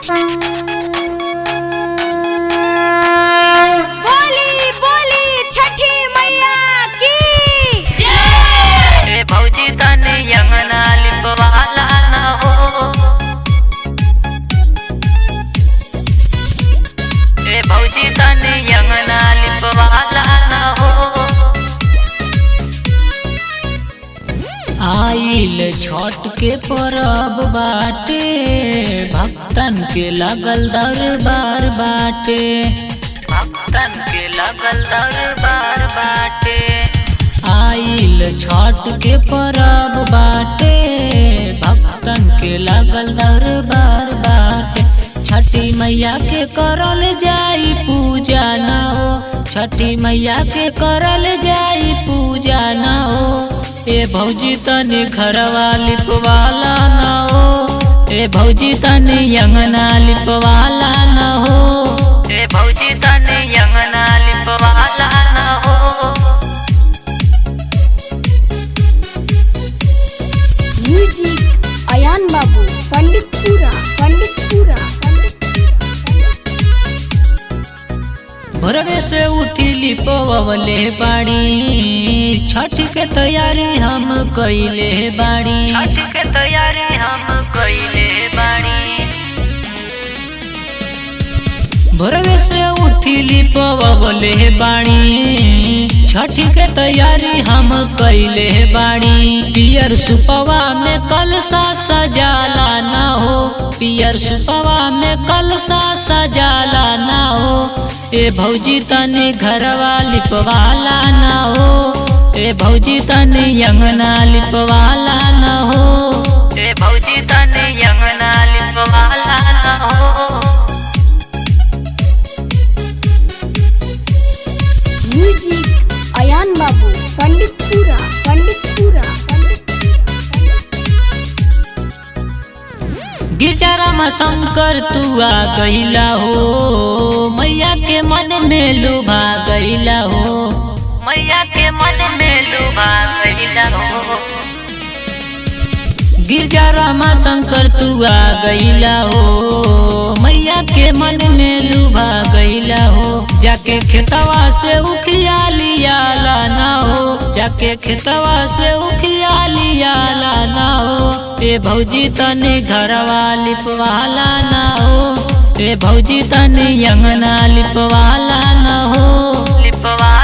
बोली बोली छठी मैया की जय। ए भौजी तने अंगना लिपवाला न हो। ए भौजी तने अंगना लिपवाला न हो। आइल छठ के परब बाटे, भक्तन के लगल दरबार बाटे। भक्तन के लगल दरबार बाटे। आइल छठ के परब बाटे, भक्तन के लगल दरबार बाटे। छठी मैया के करल जाई पूजा न हो। छठी मैया के करल जाई पूजा न हो। ए भौजी तने घरवा लिपवाला न हो। ए भौजी तने अंगना लिपवाला न हो। ए भौजी तने अंगना लिपवाला न हो। म्यूजिक अयान बाबू पंडितपुरा पंडितपुरा भोरवे से उठी लिपवले बाड़ी, छठ के तैयारी हम कइले बाड़ी। छठ के तैयारी हम कइले बाड़ी। भोरवे से उठी लिपवले बाड़ी, छठ के तैयारी हम कइले बाड़ी। पियर सुपवा में कलसा सजाला ना हो। पियर सुपवा में कलसा सजाला ना हो। ए भौजी तने घरवा लिपवाला न हो। ए भौजी तने अंगना लिपवाला न हो। ए भौजी तने अंगना लिपवाला न हो। म्यूजिक अयान बाबू पंडितपुरा पंडितपुरा गिरजारामा शंकर तू आ गइला हो। मैया के मन में लुभा गइला हो। मैया के मन में लुभा गइला हो। गिरजारामा शंकर तू आ गइला हो। मैया के मन में लुभा गइला हो। जाके खेतवा से उखिया लियाला ना हो। जाके खेतवा से उखिया लियाला ना हो। ए भौजी तने घरवा लिपवाला ना हो। ए भौजी तने अंगना लिपवाला ना हो। लिपवाला